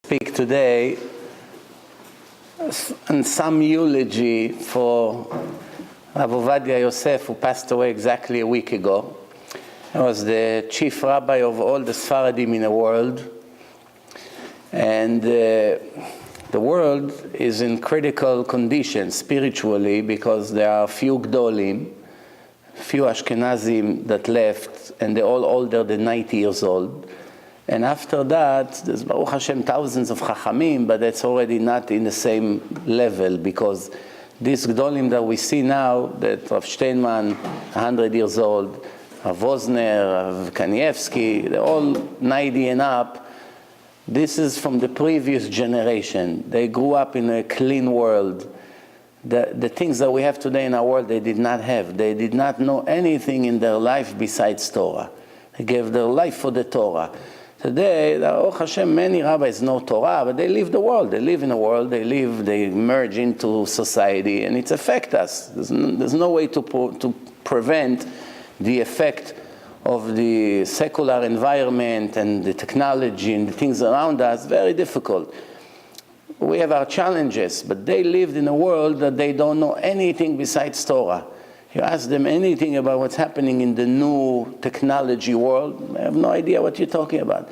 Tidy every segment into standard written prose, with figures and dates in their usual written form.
speak today and some eulogy for Rabbi Ovadia Yosef, who passed away exactly a week ago. He was the chief rabbi of all the Sfaradim in the world. And the world is in critical condition spiritually because there are few Gdolim, few Ashkenazim that left, and they're all older than 90 years old. And after that, there's Baruch Hashem thousands of Chachamim, but that's already not in the same level because these Gdolim that we see now, that Rav Steinman, 100 years old, Rav Wozner, Rav Kanievsky, they're all 90 and up. This is from the previous generation. They grew up in a clean world. The things that we have today in our world, they did not have. They did not know anything in their life besides Torah. They gave their life for the Torah. Today, Baruch Hashem, many rabbis know Torah, but they live the world. They live in the world. They merge into society, and it affects us. There's no way to prevent the effect of the secular environment and the technology and the things around us. Very difficult. We have our challenges, but they lived in a world that they don't know anything besides Torah. You ask them anything about what's happening in the new technology world, they have no idea what you're talking about.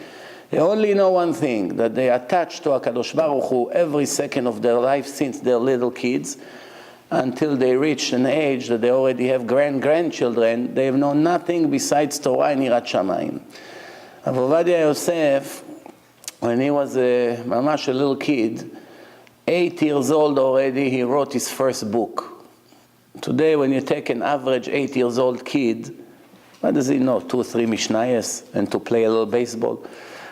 They only know one thing, that they attach to HaKadosh Baruch Hu every second of their life since they're little kids, until they reach an age that they already have grandchildren. They have known nothing besides Torah and Yirat Shamayim. Ovadia Yosef, when he was a little kid, 8 years old already, he wrote his first book. Today, when you take an average 8 years old kid, what does he know? 2 or 3 Mishnayos and to play a little baseball?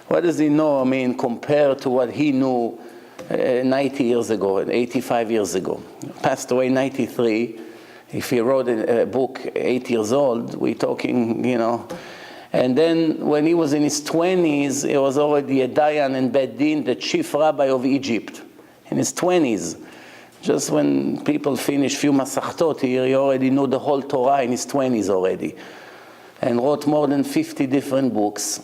What does he know, compared to what he knew 90 years ago, 85 years ago? Passed away 93. If he wrote a book 8 years old, we're talking, And then when he was in his 20s, he was already a Dayan and Beddin, the chief rabbi of Egypt, in his 20s. Just when people finish few masachtot here, he already knew the whole Torah in his 20s already. And wrote more than 50 different books.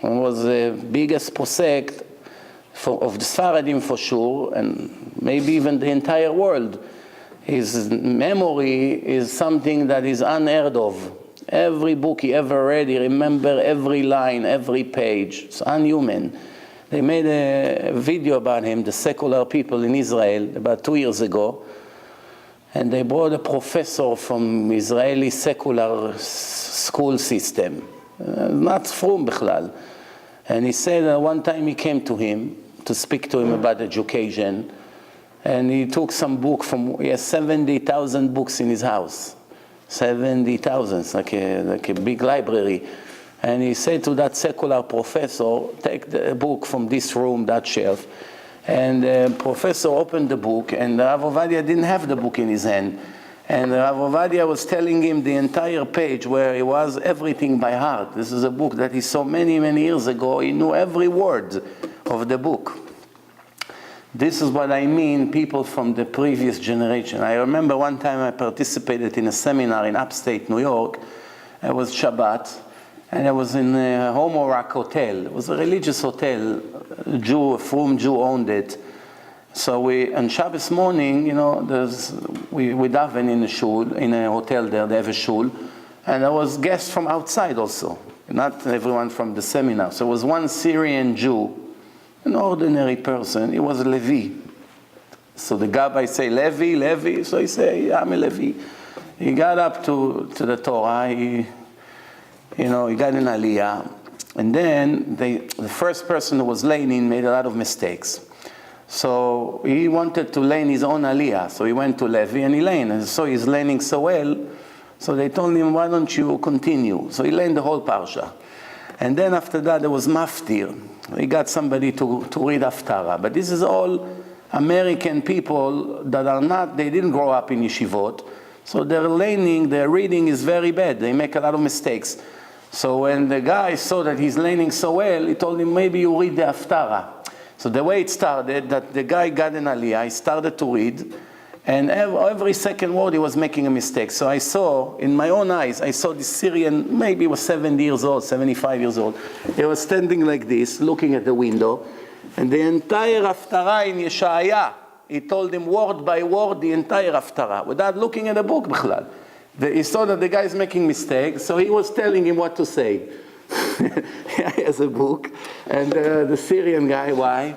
And was the biggest posek of the Sfaradim for sure, and maybe even the entire world. His memory is something that is unheard of. Every book he ever read, he remembered every line, every page. It's unhuman. They made a video about him, the secular people in Israel, about 2 years ago. And they brought a professor from Israeli secular school system. Not from Bichlal. And he said that one time he came to him to speak to him about education. And he took some book he has 70,000 books in his house. 70,000, it's like a big library. And he said to that secular professor, take the book from this room, that shelf. And the professor opened the book, and Rav Ovadia didn't have the book in his hand. And Rav Ovadia was telling him the entire page where he was everything by heart. This is a book that he saw many, many years ago. He knew every word of the book. This is what I mean, people from the previous generation. I remember one time I participated in a seminar in upstate New York. It was Shabbat. And I was in a Homo Rock hotel. It was a religious hotel. A Frum Jew owned it. So on Shabbos morning, we daven in a shul, in a hotel there, they have a shul. And there was guests from outside also, not everyone from the seminar. So there was one Syrian Jew, an ordinary person. He was a Levi. So the Gabbai say, Levi. So he say, yeah, I'm a Levi. He got up to the Torah. He got an aliyah. And then the first person who was learning made a lot of mistakes. So he wanted to learn his own aliyah. So he went to Levi and he learned. And so he's learning so well. So they told him, why don't you continue? So he learned the whole parsha. And then after that, there was maftir. He got somebody to read Haftarah. But this is all American people that they didn't grow up in yeshivot. So their reading is very bad. They make a lot of mistakes. So when the guy saw that he's learning so well, he told him, maybe you read the Haftarah. So the way it started, that the guy got an aliyah, he started to read, and every second word he was making a mistake. So I saw, in my own eyes, I saw this Syrian, maybe he was 70 years old, 75 years old. He was standing like this, looking at the window, And the entire Haftarah in Yeshaya, he told him word by word the entire Haftarah, without looking at the book, b'chlal. He saw that the guy is making mistakes, so he was telling him what to say. He has a book, and the Syrian guy, why?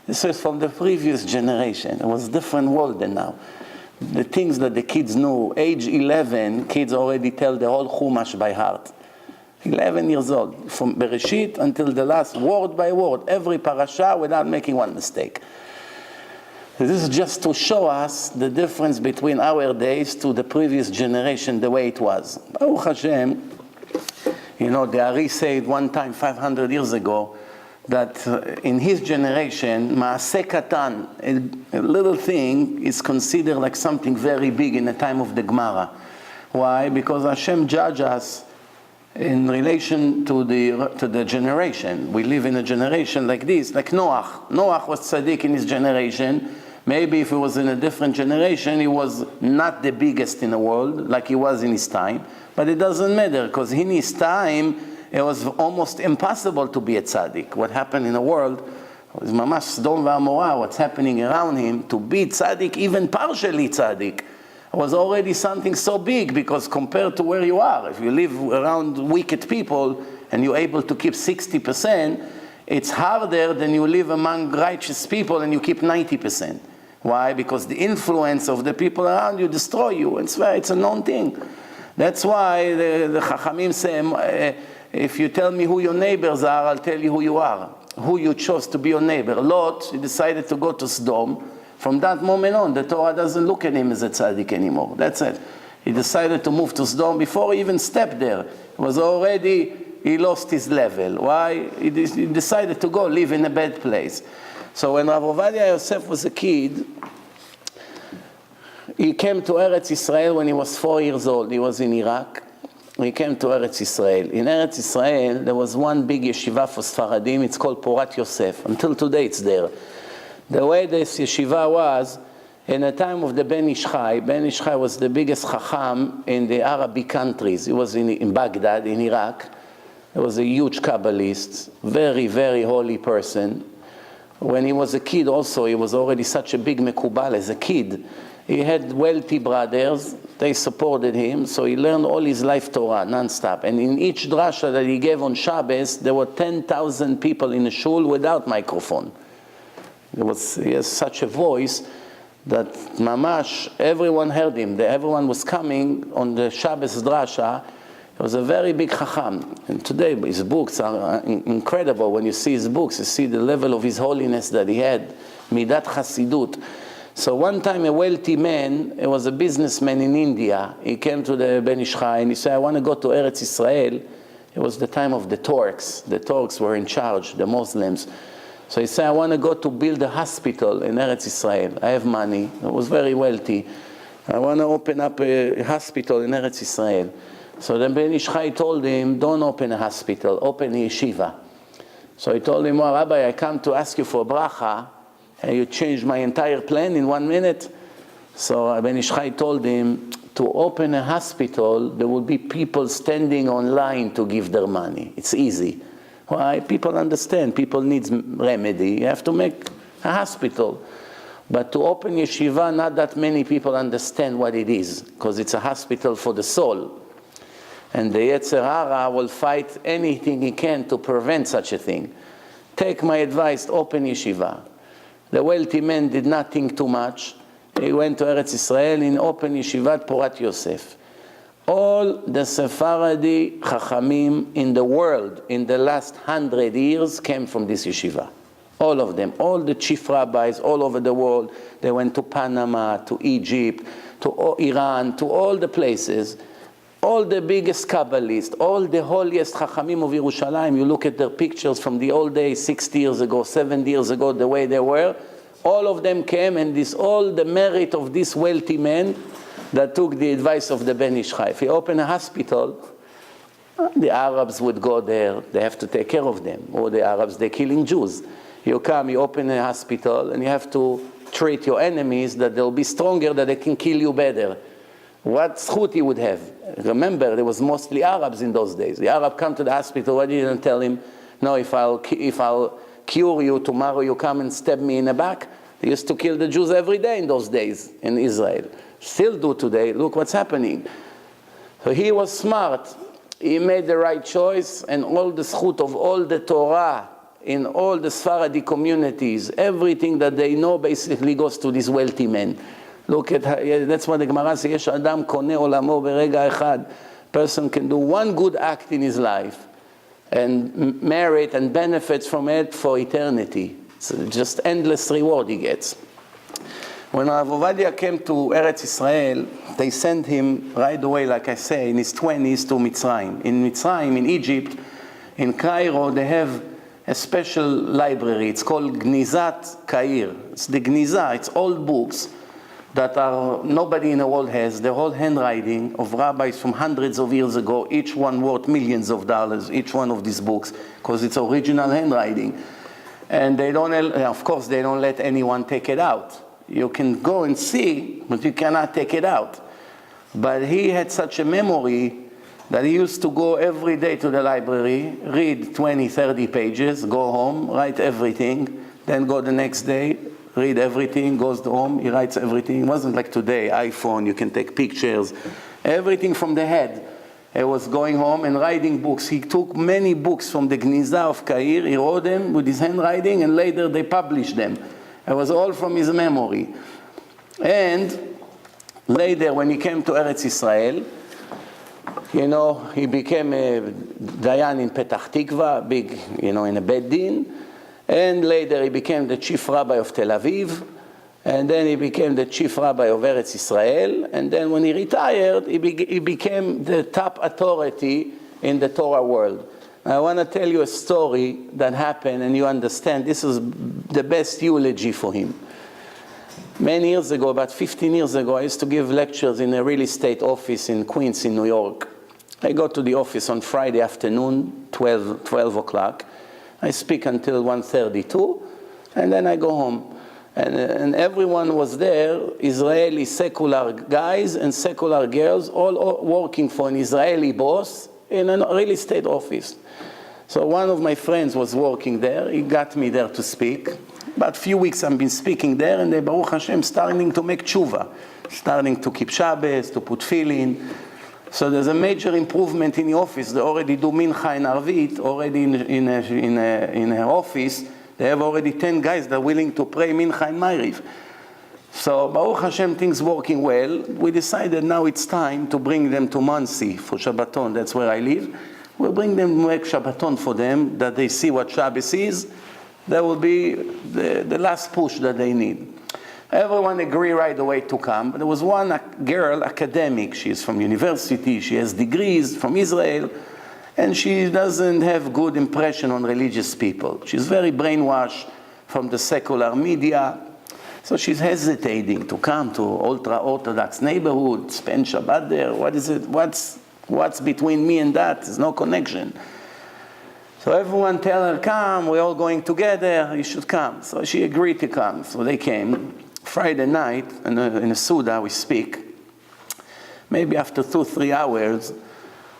This was from the previous generation. It was a different world than now. The things that the kids knew, age 11, kids already tell the whole Chumash by heart. 11 years old, from Bereshit until the last, word by word, every parasha without making one mistake. This is just to show us the difference between our days to the previous generation, the way it was. Baruch Hashem, you know, the Ari said one time 500 years ago that in his generation, Maaseh Katan, a little thing, is considered like something very big in the time of the Gemara. Why? Because Hashem judges us in relation to the generation. We live in a generation like this, like Noah. Noah was tzaddik in his generation. Maybe if he was in a different generation, he was not the biggest in the world, like he was in his time. But it doesn't matter, because in his time, it was almost impossible to be a tzaddik. What happened in the world was mamash Sodom v'Amorah, what's happening around him. To be tzaddik, even partially tzaddik, was already something so big, because compared to where you are, if you live around wicked people and you're able to keep 60%, it's harder than you live among righteous people and you keep 90%. Why? Because the influence of the people around you destroy you. It's a known thing. That's why the Chachamim say, if you tell me who your neighbors are, I'll tell you who you are, who you chose to be your neighbor. Lot, he decided to go to Sodom. From that moment on, the Torah doesn't look at him as a tzaddik anymore. That's it. He decided to move to Sodom before he even stepped there. It was already, he lost his level. Why? He decided to go live in a bad place. So when Rabbi Ovadia Yosef was a kid, he came to Eretz Israel when he was 4 years old. He was in Iraq. He came to Eretz Israel. In Eretz Israel, there was one big yeshiva for Sfaradim. It's called Ovadia Yosef. Until today, it's there. The way this yeshiva was, in the time of the Ben Ish Chai was the biggest chacham in the Arabic countries. He was in Baghdad, in Iraq. He was a huge Kabbalist, very, very holy person. When he was a kid also, he was already such a big Mekubal as a kid. He had wealthy brothers, they supported him, so he learned all his life Torah, non-stop. And in each drasha that he gave on Shabbos, there were 10,000 people in the shul without microphone. He has such a voice that mamash, everyone heard him. Everyone was coming on the Shabbos drasha. He was a very big chacham. And today his books are incredible. When you see his books, you see the level of his holiness that he had. Midat Chasidut. So one time a wealthy man, he was a businessman in India. He came to the Ben Ish Chai and he said, I want to go to Eretz Israel. It was the time of the Turks. The Turks were in charge, the Muslims. So he said, I want to go to build a hospital in Eretz Israel. I have money. I was very wealthy. I want to open up a hospital in Eretz Israel. So then Ben Ish Chai told him, don't open a hospital, open a yeshiva. So he told him, well, Rabbi, I come to ask you for a bracha, and you changed my entire plan in 1 minute. So Ben Ish Chai told him, to open a hospital, there will be people standing on line to give their money. It's easy. Why? People understand. People need remedy. You have to make a hospital. But to open yeshiva, not that many people understand what it is, because it's a hospital for the soul. And the Yetzer Hara will fight anything he can to prevent such a thing. Take my advice, open yeshiva. The wealthy man did not think too much. He went to Eretz Israel and opened yeshivat Ovadia Yosef. All the Sephardi Chachamim in the world in the last 100 years came from this yeshiva. All of them, all the chief rabbis all over the world. They went to Panama, to Egypt, to Iran, to all the places. All the biggest Kabbalists, all the holiest Chachamim of Yerushalayim, you look at their pictures from the old days, 60 years ago, 70 years ago, the way they were, all of them came, and this all the merit of this wealthy man that took the advice of the Ben Ish Chai. If he opened a hospital, the Arabs would go there, they have to take care of them. Or the Arabs, they're killing Jews. You come, you open a hospital, and you have to treat your enemies that they'll be stronger, that they can kill you better. What zchut he would have? Remember, there was mostly Arabs in those days. The Arab come to the hospital, what did he tell him? No, if I'll cure you, tomorrow you come and stab me in the back. They used to kill the Jews every day in those days in Israel. Still do today. Look what's happening. So he was smart. He made the right choice, and all the zchut of all the Torah in all the Sephardi communities, everything that they know basically goes to these wealthy men. Look at, that's what the Gemara says, יש אדם קונה עולמו ברגע אחד. Person can do one good act in his life and merit and benefits from it for eternity. It's just endless reward he gets. When Ovadia came to Eretz Israel, they sent him right away, like I say, in his 20s to Mitzrayim. In Mitzrayim, in Egypt, in Cairo, they have a special library. It's called Gnizat Cairo. It's the Gniza. It's old books that are nobody in the world has. They're all handwriting of rabbis from hundreds of years ago, each one worth millions of dollars, each one of these books, because it's original handwriting. And they don't, of course, they don't let anyone take it out. You can go and see, but you cannot take it out. But he had such a memory that he used to go every day to the library, read 20, 30 pages, go home, write everything, then go the next day, read everything, goes home, he writes everything. It wasn't like today, iPhone, you can take pictures, everything from the head. He was going home and writing books. He took many books from the Gniza of Cairo, he wrote them with his handwriting, and later they published them. It was all from his memory. And later, when he came to Eretz Israel, you know, he became a Dayan in Petach Tikva, big, you know, in a Beit Din. And later he became the chief rabbi of Tel Aviv. And then he became the chief rabbi of Eretz Israel. And then when he retired, he became the top authority in the Torah world. I want to tell you a story that happened, and you understand this is the best eulogy for him. Many years ago, about 15 years ago, I used to give lectures in a real estate office in Queens in New York. I go to the office on Friday afternoon, 12 o'clock. I speak until 1:32, and then I go home. And everyone was there, Israeli secular guys and secular girls, all working for an Israeli boss in a real estate office. So one of my friends was working there. He got me there to speak. About a few weeks I've been speaking there, and they, Baruch Hashem, starting to make tshuva, starting to keep Shabbos, to put tefillin. So there's a major improvement in the office. They already do mincha in Arvit, already in her office. They have already 10 guys that are willing to pray mincha in Ma'ariv. So Baruch Hashem, things working well. We decided now it's time to bring them to Monsey for Shabbaton. That's where I live. We'll bring them to make Shabbaton for them, that they see what Shabbos is. That will be the last push that they need. Everyone agreed right away to come. But there was one girl, academic. She's from university. She has degrees from Israel. And she doesn't have good impression on religious people. She's very brainwashed from the secular media. So she's hesitating to come to ultra-Orthodox neighborhood, spend Shabbat there. What is it? What's between me and that? There's no connection. So everyone tell her, come, we're all going together, you should come. So she agreed to come. So they came. Friday night, in a Suda, we speak. Maybe after 2-3 hours,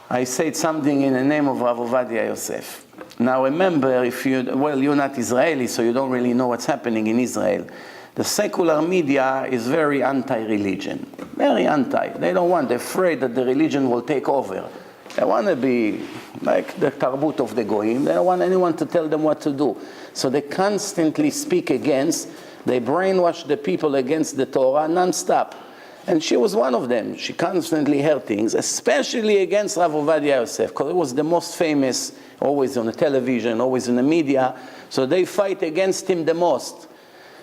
I said something in the name of Rav Ovadia Yosef. Now remember, you're not Israeli, so you don't really know what's happening in Israel. The secular media is very anti-religion, very anti. They don't want, they're afraid that the religion will take over. They want to be like the tarbut of the goyim. They don't want anyone to tell them what to do. So they constantly speak against, they brainwash the people against the Torah non-stop. And she was one of them. She constantly heard things, especially against Rav Ovadia Yosef, because it was the most famous, always on the television, always in the media. So they fight against him the most.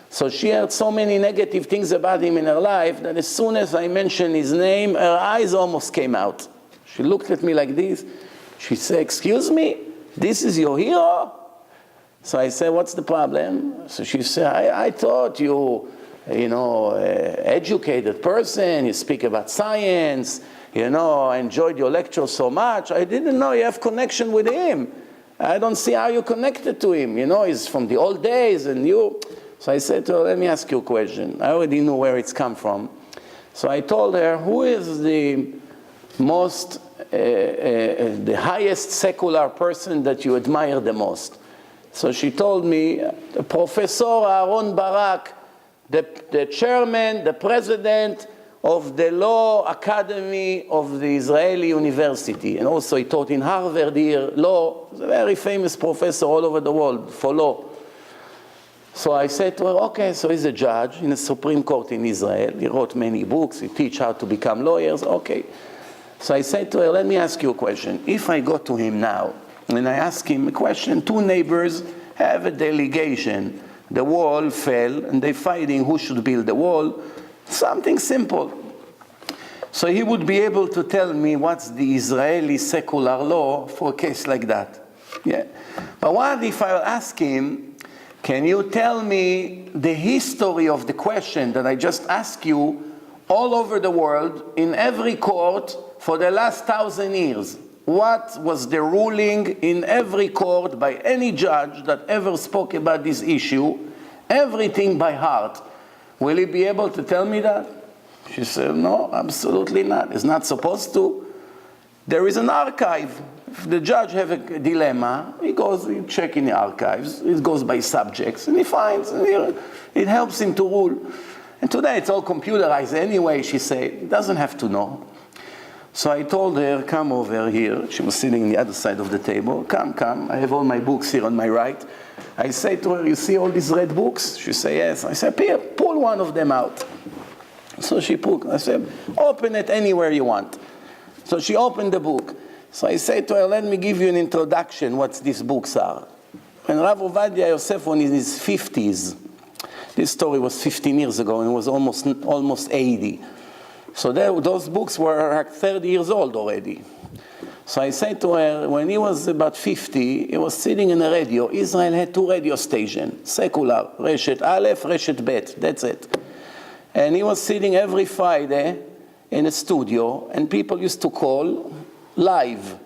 So she heard so many negative things about him in her life that as soon as I mentioned his name, her eyes almost came out. She looked at me like this. She said, excuse me, this is your hero? So I said, what's the problem? So she said, I thought you educated person, you speak about science, I enjoyed your lecture so much. I didn't know you have connection with him. I don't see how you connected to him. He's from the old days and you... So I said to her, let me ask you a question. I already knew where it's come from. So I told her, who is the highest secular person that you admire the most? So she told me, Professor Aaron Barak, the chairman, the president of the Law Academy of the Israeli University. And also he taught in Harvard here, law. He's a very famous professor all over the world for law. So I said to her, okay, so he's a judge in the Supreme Court in Israel. He wrote many books. He teach how to become lawyers. Okay. So I said to her, let me ask you a question. If I go to him now and I ask him a question, two neighbors have a delegation. The wall fell and they're fighting who should build the wall. Something simple. So he would be able to tell me what's the Israeli secular law for a case like that. Yeah. But what if I ask him, can you tell me the history of the question that I just asked you all over the world, in every court for the last 1,000 years? What was the ruling in every court by any judge that ever spoke about this issue? Everything by heart. Will he be able to tell me that? She said, no, absolutely not. It's not supposed to. There is an archive. If the judge have a dilemma, he check in the archives, it goes by subjects, and he finds, and it helps him to rule. And today it's all computerized anyway, she said. He doesn't have to know. So I told her, come over here. She was sitting on the other side of the table. Come. I have all my books here on my right. I say to her, you see all these red books? She said, yes. I said, here, pull one of them out. So she pulled. I said, open it anywhere you want. So she opened the book. So I said to her, let me give you an introduction what these books are. And Rav Ovadia Yosef, when in his 50s, this story was 15 years ago, and it was almost 80. So those books were like 30 years old already. So I said to her, when he was about 50, he was sitting in a radio. Israel had 2 radio stations, secular, Reshet Aleph, Reshet Bet, that's it. And he was sitting every Friday in a studio, and people used to call live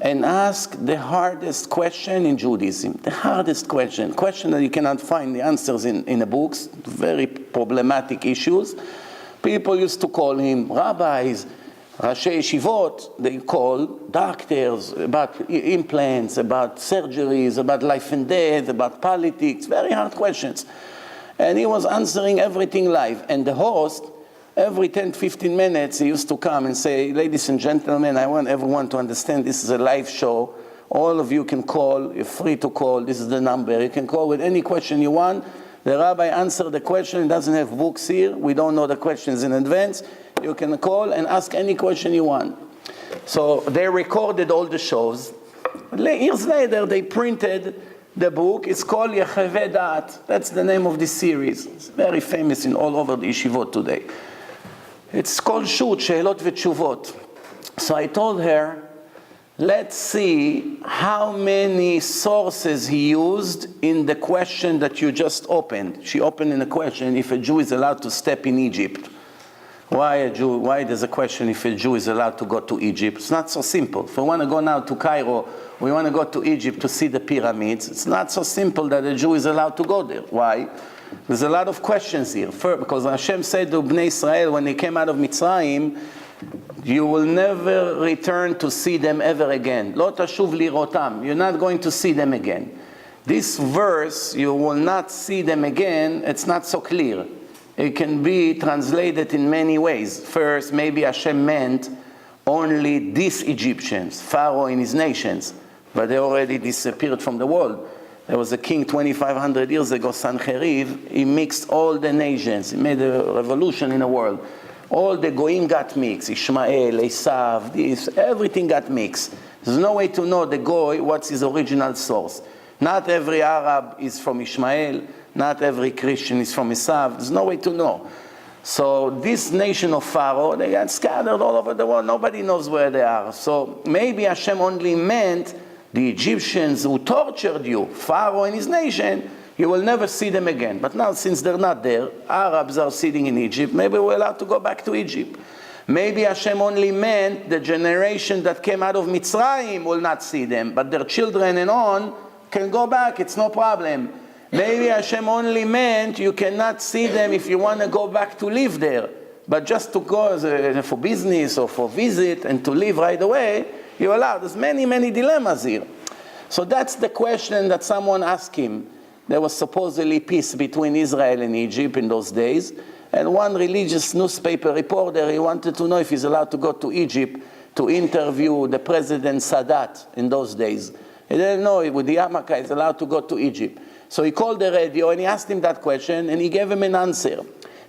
and ask the hardest question in Judaism. The hardest question that you cannot find the answers in the books, very problematic issues. People used to call him rabbis, Rashi Yeshivot. They call doctors about implants, about surgeries, about life and death, about politics, very hard questions. And he was answering everything live. And the host, every 10-15 minutes, he used to come and say, ladies and gentlemen, I want everyone to understand this is a live show. All of you can call. You're free to call. This is the number. You can call with any question you want. The rabbi answered the question. He doesn't have books here. We don't know the questions in advance. You can call and ask any question you want. So they recorded all the shows. Years later, they printed the book. It's called Yecheveh Da'at. That's the name of this series. It's very famous in all over the yeshivot today. It's called Shut, She'elot V'Tshuvot. So I told her, let's see how many sources he used in the question that you just opened. She opened in a question, if a Jew is allowed to step in Egypt. Why there's a question if a Jew is allowed to go to Egypt? It's not so simple. If we want to go now to Cairo, we want to go to Egypt to see the pyramids. It's not so simple that a Jew is allowed to go there. Why? There's a lot of questions here. First, because Hashem said to Bnei Israel when they came out of Mitzrayim, you will never return to see them ever again. Lo tashuv lirotam. You're not going to see them again. This verse, you will not see them again, it's not so clear. It can be translated in many ways. First, maybe Hashem meant only these Egyptians, Pharaoh and his nations, but they already disappeared from the world. There was a king 2,500 years ago, Sancheriv. He mixed all the nations. He made a revolution in the world. All the Goyim got mixed. Ishmael, Esav, this, everything got mixed. There's no way to know the Goy, what's his original source. Not every Arab is from Ishmael. Not every Christian is from Esav. There's no way to know. So this nation of Pharaoh, they got scattered all over the world. Nobody knows where they are. So maybe Hashem only meant the Egyptians who tortured you, Pharaoh and his nation, you will never see them again. But now, since they're not there, Arabs are sitting in Egypt, maybe we're allowed to go back to Egypt. Maybe Hashem only meant the generation that came out of Mitzrayim will not see them, but their children and on can go back, it's no problem. Maybe Hashem only meant you cannot see them if you want to go back to live there. But just to go for business or for visit and to live right away, you're allowed. There's many, many dilemmas here. So that's the question that someone asked him. There was supposedly peace between Israel and Egypt in those days. And one religious newspaper reporter, he wanted to know if he's allowed to go to Egypt to interview the President Sadat in those days. He didn't know with the Yarmulke he's allowed to go to Egypt. So he called the radio and he asked him that question and he gave him an answer.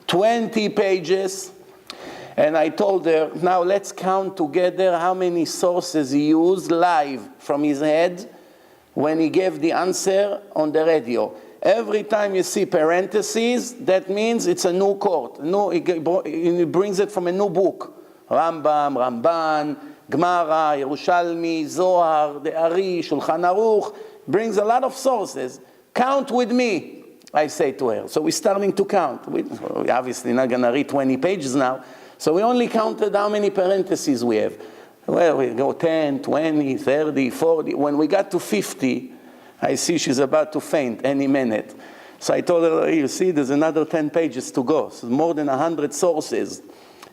20 pages. And I told her, now let's count together how many sources he used live from his head when he gave the answer on the radio. Every time you see parentheses, that means it's a new court. He brings it from a new book. Rambam, Ramban, Gemara, Yerushalmi, Zohar, the Ari, Shulchan Aruch. Brings a lot of sources. Count with me, I say to her. So we're starting to count. We're obviously not going to read 20 pages now. So we only counted how many parentheses we have. Well, we go 10, 20, 30, 40. When we got to 50, I see she's about to faint any minute. So I told her, you see, there's another 10 pages to go. So more than 100 sources.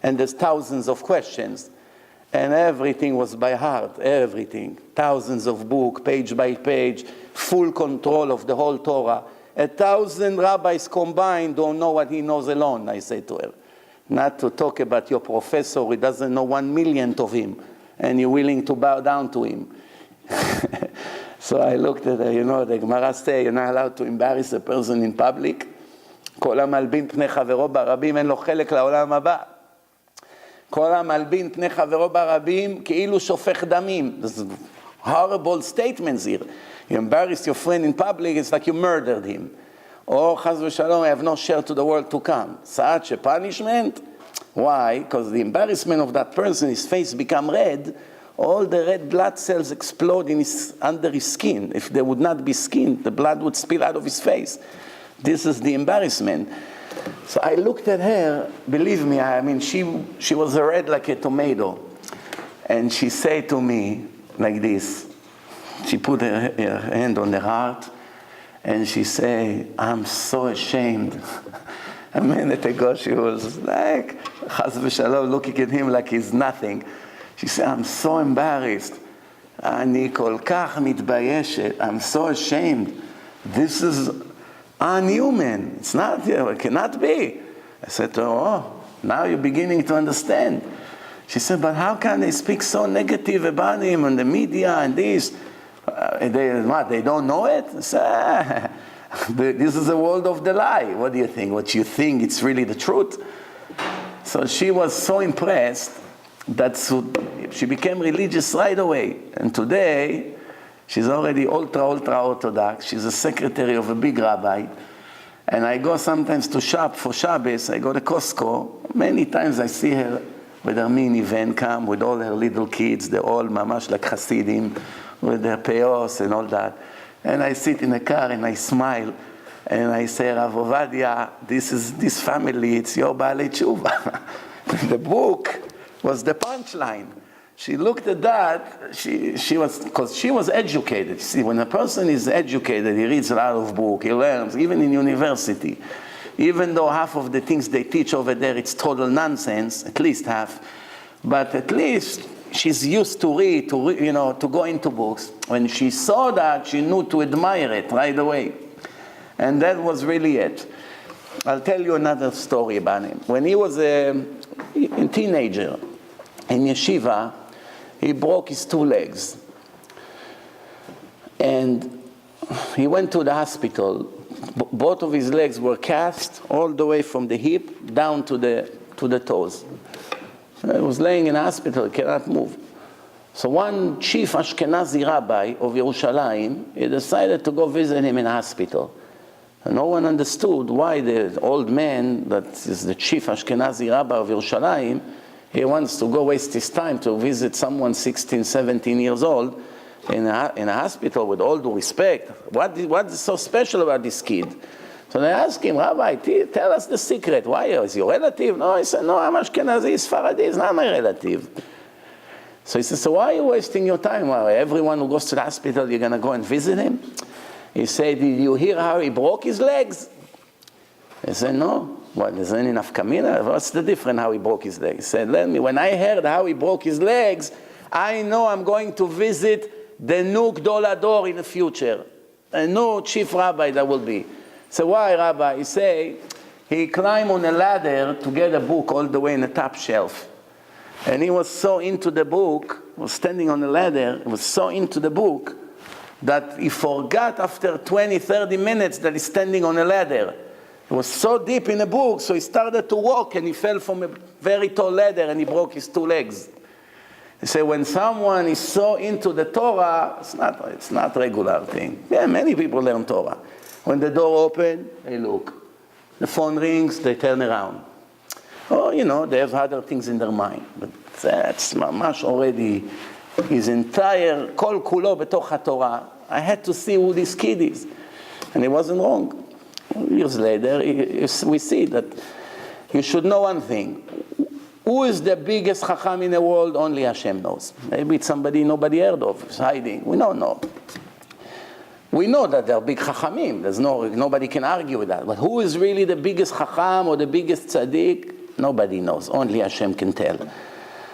And there's thousands of questions. And everything was by heart, everything. Thousands of books, page by page, full control of the whole Torah. 1,000 rabbis combined don't know what he knows alone, I say to her. Not to talk about your professor, he doesn't know 1,000,000th of him. And you're willing to bow down to him. So I looked at her, the Gemara says, you're not allowed to embarrass a person in public. כל המלבין פני חברו ברבים אין לו חלק לעולם הבא. כל המלבין פני חברו ברבים כאילו שופך דמים. There's horrible statements here. You embarrass your friend in public, it's like you murdered him. Or, chas v'shalom, I have no share to the world to come. Such a punishment? Why? Because the embarrassment of that person, his face become red, all the red blood cells explode under his skin. If there would not be skin, the blood would spill out of his face. This is the embarrassment. So I looked at her, believe me, she was red like a tomato. And she said to me like this. She put her hand on her heart, and she said, I'm so ashamed. A minute ago, she was like, chas v'shalom, looking at him like he's nothing. She said, I'm so embarrassed. אני כל כך מתביישת. I'm so ashamed. This is unhuman. It's not, it cannot be. I said to her, oh, now you're beginning to understand. She said, but how can they speak so negative about him on the media and this? They don't know it? I said, this is the world of the lie. What do you think? What you think it's really the truth? So she was so impressed that she became religious right away. And today, she's already ultra Orthodox. She's a secretary of a big rabbi. And I go sometimes to shop for Shabbos. I go to Costco. Many times I see her with her minivan come with all her little kids. They're all mamash like Hasidim, with their peos and all that. And I sit in the car and I smile. And I say, Rav Ovadia, this family, it's your Baalei Tshuva. The book was the punchline. She looked at that, because she was educated. See, when a person is educated, he reads a lot of books, he learns, even in university. Even though half of the things they teach over there, it's total nonsense, at least half. But at least she's used to read, to go into books. When she saw that, she knew to admire it right away. And that was really it. I'll tell you another story about him. When he was a teenager in yeshiva, he broke his 2 legs. And he went to the hospital. Both of his legs were cast all the way from the hip down to the toes. So he was laying in the hospital, he cannot move. So one chief Ashkenazi rabbi of Yerushalayim, he decided to go visit him in the hospital. And no one understood why the old man, that is the chief Ashkenazi rabbi of Yerushalayim, he wants to go waste his time to visit someone 16, 17 years old in a hospital, with all due respect. What is so special about this kid? So they asked him, Rabbi, tell us the secret. Why? Is your relative? No, he said, no, I'm Ashkenazi, Sfaradi, is not my relative. So he said, so why are you wasting your time? Well, everyone who goes to the hospital, you're going to go and visit him? He said, did you hear how he broke his legs? He said, no. What, is there any nafkamina? What's the difference how he broke his legs? He said, when I heard how he broke his legs, I know I'm going to visit the new Gdol Ador in the future, a new chief rabbi that will be. So why, Rabbi? He say, he climbed on a ladder to get a book all the way in the top shelf. And he was so into the book, was standing on the ladder, was so into the book, that he forgot after 20, 30 minutes that he's standing on a ladder. He was so deep in the book, so he started to walk and he fell from a very tall ladder and he broke his 2 legs. He said, when someone is so into the Torah, it's not a regular thing. Yeah, many people learn Torah. When the door opens, they look. The phone rings, they turn around. Oh, they have other things in their mind. But that's mamash already his entire kol kulo betoch haTorah. I had to see who this kid is. And he wasn't wrong. Years later, we see that you should know one thing. Who is the biggest chacham in the world? Only Hashem knows. Maybe it's somebody nobody heard of, is hiding. We don't know. We know that there are big chachamim. Nobody can argue with that. But who is really the biggest chacham or the biggest tzaddik? Nobody knows. Only Hashem can tell.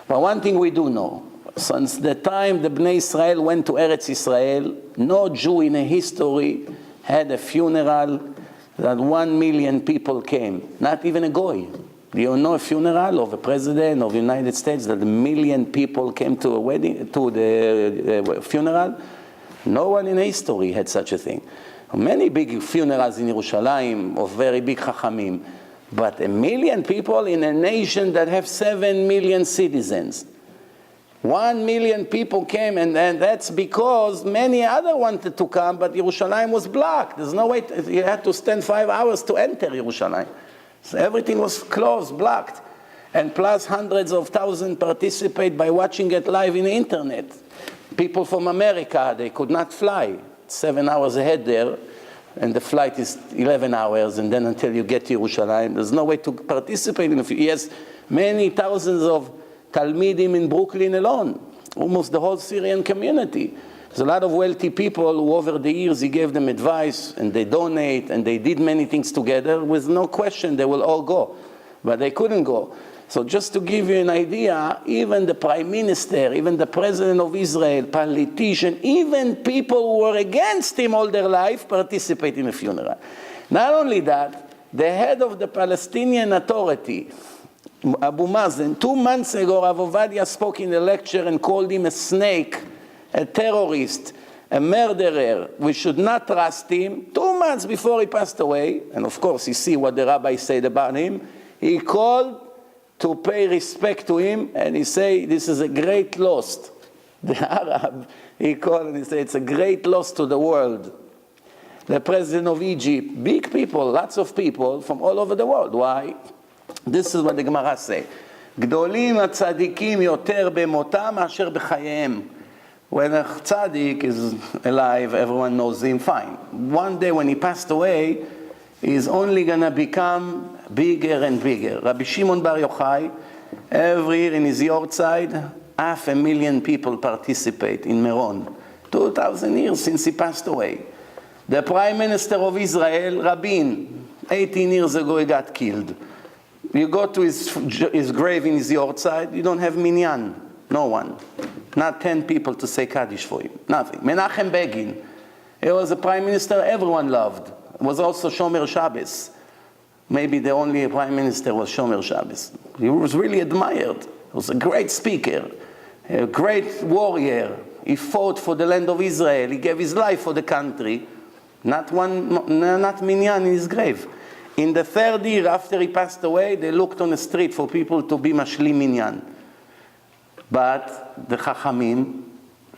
But one thing we do know. Since the time the Bnei Israel went to Eretz Israel, no Jew in history had a funeral that 1 million people came. Not even a goy. Do you know a funeral of a president of the United States that 1 million people came to a wedding, to the funeral? No one in history had such a thing. Many big funerals in Yerushalayim of very big chachamim, but 1 million people in a nation that have 7 million citizens. 1 million people came, and that's because many other wanted to come, but Yerushalayim was blocked. There's no way, you had to stand 5 hours to enter Yerushalayim. So everything was closed, blocked. And plus hundreds of thousands participate by watching it live in the internet. People from America, they could not fly. 7 hours ahead there, and the flight is 11 hours, and then until you get to Yerushalayim, there's no way to participate in it. Yes, many thousands of Talmidim in Brooklyn alone, almost the whole Syrian community. There's a lot of wealthy people who over the years he gave them advice and they donate and they did many things together. With no question they will all go, but they couldn't go. So just to give you an idea, even the prime minister, even the president of Israel, politician, even people who were against him all their life participate in the funeral. Not only that, the head of the Palestinian Authority, Abu Mazen, 2 months ago, Rav Ovadia spoke in a lecture and called him a snake, a terrorist, a murderer. We should not trust him. 2 months before he passed away, and of course you see what the rabbi said about him, he called to pay respect to him, and he said, this is a great loss. The Arab, he called and he said, it's a great loss to the world. The president of Egypt, big people, lots of people from all over the world. Why? This is what the Gemara say. גדולים הצדיקים יותר במותם מאשר בחייהם. When a tzaddik is alive, everyone knows him fine. One day when he passed away, he's only going to become bigger and bigger. Rabbi Shimon Bar Yochai, every year in his yahrzeit, 500,000 people participate in Meron. 2,000 years since he passed away. The Prime Minister of Israel, Rabin, 18 years ago he got killed. You go to his grave in his yahrzeit, you don't have minyan. No one. Not 10 people to say Kaddish for him. Nothing. Menachem Begin. He was a prime minister everyone loved. Was also Shomer Shabbos. Maybe the only prime minister was Shomer Shabbos. He was really admired. He was a great speaker. A great warrior. He fought for the land of Israel. He gave his life for the country. Not minyan in his grave. In the 3rd year after he passed away, they looked on the street for people to be mashlim minyan. But the Chachamim,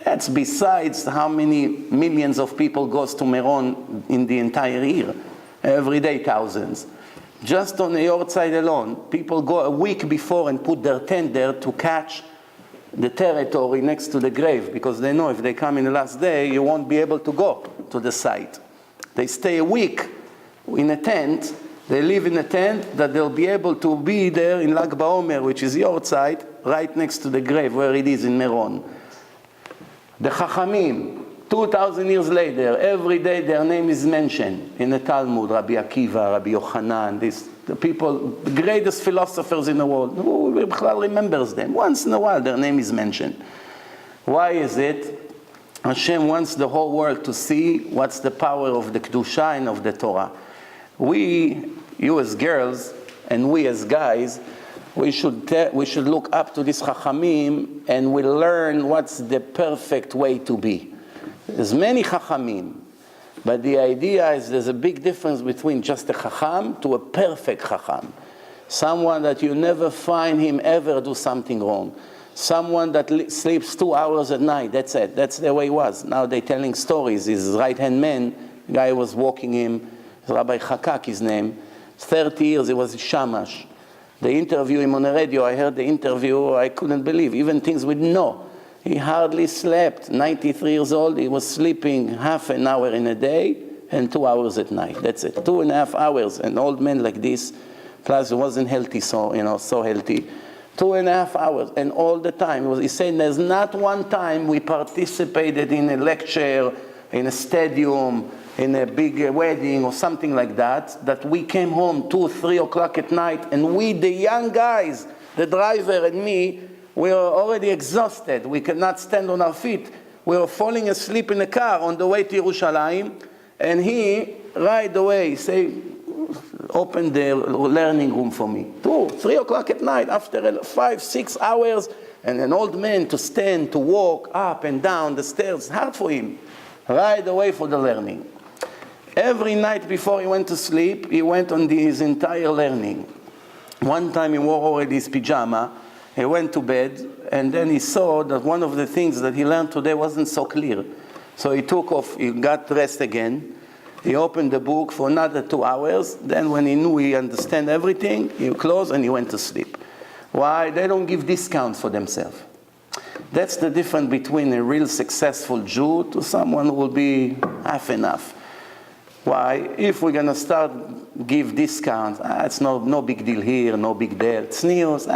that's besides how many millions of people goes to Meron in the entire year. Every day, thousands. Just on the yahrzeit alone, people go a week before and put their tent there to catch the territory next to the grave, because they know if they come in the last day, you won't be able to go to the site. They stay a week in a tent. They live in a tent that they'll be able to be there in Lag BaOmer, which is yahrzeit, right next to the grave where it is in Meron. The Chachamim, 2,000 years later, every day their name is mentioned in the Talmud. Rabbi Akiva, Rabbi Yochanan, the people, the greatest philosophers in the world. Who remembers them? Once in a while their name is mentioned. Why is it? Hashem wants the whole world to see what's the power of the Kedusha and of the Torah. You as girls, and we as guys, we should look up to these Chachamim and we learn what's the perfect way to be. There's many Chachamim, but the idea is there's a big difference between just a Chacham to a perfect Chacham. Someone that you never find him ever do something wrong. Someone that sleeps 2 hours at night, that's it. That's the way he was. Now they're telling stories. His right-hand man, the guy was walking him, Rabbi Chakak, his name. 30 years, he was a shamash. They interview him on the radio. I heard the interview, I couldn't believe. Even things we didn't know. He hardly slept. 93 years old, he was sleeping half an hour in a day and 2 hours at night. That's it. 2.5 hours. An old man like this, plus he wasn't healthy, so healthy. 2.5 hours, and all the time. He said there's not one time we participated in a lecture, in a stadium, in a big wedding or something like that, that we came home 2, 3 o'clock at night, and we, the young guys, the driver and me, we were already exhausted. We could not stand on our feet. We were falling asleep in the car on the way to Yerushalayim, and he, right away, opened the learning room for me. 2, 3 o'clock at night, after 5, 6 hours, and an old man to stand, to walk up and down the stairs, hard for him. Right away for the learning. Every night before he went to sleep, he went on his entire learning. One time he wore already his pajama, he went to bed, and then he saw that one of the things that he learned today wasn't so clear. So he took off, he got dressed again, he opened the book for another 2 hours, then when he knew he understood everything, he closed and he went to sleep. Why? They don't give discounts for themselves. That's the difference between a real successful Jew to someone who will be half enough. Why? If we're going to start give discounts, it's no big deal here, no big deal. Tznius,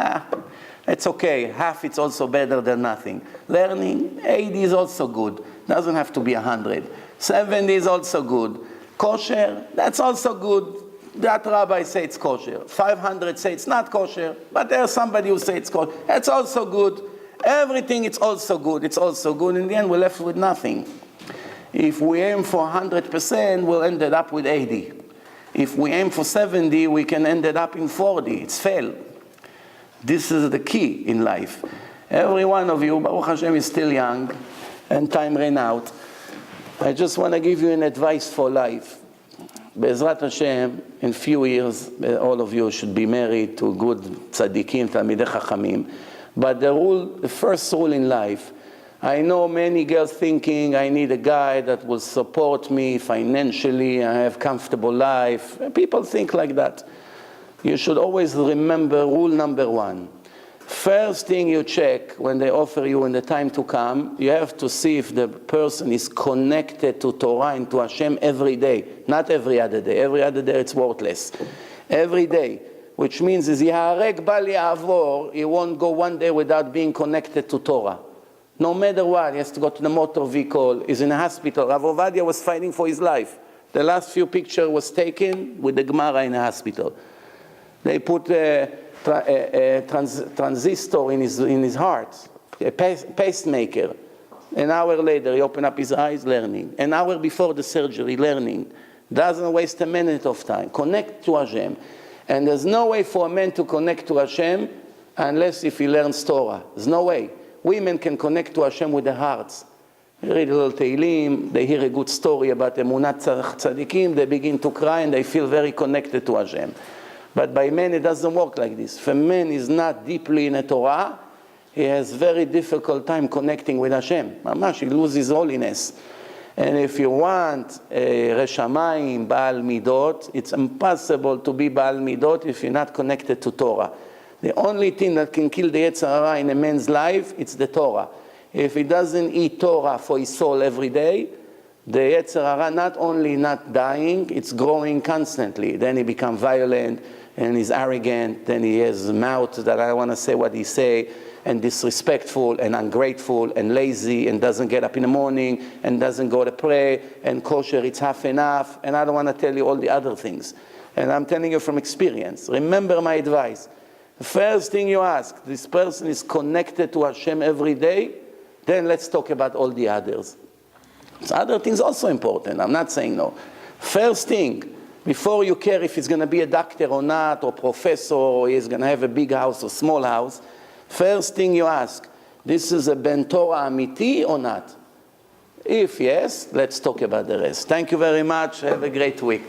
it's okay. Half it's also better than nothing. Learning, 80 is also good. Doesn't have to be 100. 70 is also good. Kosher, that's also good. That rabbi say it's kosher. 500 say it's not kosher, but there's somebody who say it's kosher. It's also good. Everything, it's also good. It's also good. In the end, we're left with nothing. If we aim for 100%, we'll end up with 80. If we aim for 70, we can end up in 40. It's fail. This is the key in life. Every one of you, Baruch Hashem, is still young, and time ran out. I just want to give you an advice for life. Be'ezrat Hashem, in few years, all of you should be married to good tzaddikim, talmidei chachamim. But the first rule in life, I know many girls thinking I need a guy that will support me financially, I have comfortable life. People think like that. You should always remember rule number 1. First thing you check when they offer you in the time to come, you have to see if the person is connected to Torah and to Hashem every day. Not every other day. Every other day it's worthless. Every day. Which means is Yaharek Bal Ya'avor, he won't go one day without being connected to Torah. No matter what, he has to go to the motor vehicle, he's in a hospital. Rav Ovadia was fighting for his life. The last few pictures was taken with the Gemara in a hospital. They put a transistor in his heart, a pacemaker. An hour later, he opened up his eyes, learning. An hour before the surgery, learning. Doesn't waste a minute of time. Connect to Hashem. And there's no way for a man to connect to Hashem unless if he learns Torah. There's no way. Women can connect to Hashem with their hearts. They read a little Tehillim, they hear a good story about Emunat Tzadikim, they begin to cry and they feel very connected to Hashem. But by men it doesn't work like this. If a man is not deeply in a Torah, he has very difficult time connecting with Hashem. Mamash, he loses holiness. And if you want Reshamayim, Baal Midot, it's impossible to be Baal Midot if you're not connected to Torah. The only thing that can kill the Yetzer Hara in a man's life, it's the Torah. If he doesn't eat Torah for his soul every day, the Yetzer Hara not only not dying, it's growing constantly. Then he becomes violent, and he's arrogant, then he has a mouth that I want to say what he say, and disrespectful, and ungrateful, and lazy, and doesn't get up in the morning, and doesn't go to pray, and kosher, it's half enough, and I don't want to tell you all the other things. And I'm telling you from experience. Remember my advice. The first thing you ask, this person is connected to Hashem every day, then let's talk about all the others. So other things also important. I'm not saying no. First thing, before you care if he's going to be a doctor or not, or professor, or he's going to have a big house or small house, first thing you ask, this is a Ben Torah amiti or not? If yes, let's talk about the rest. Thank you very much. Have a great week.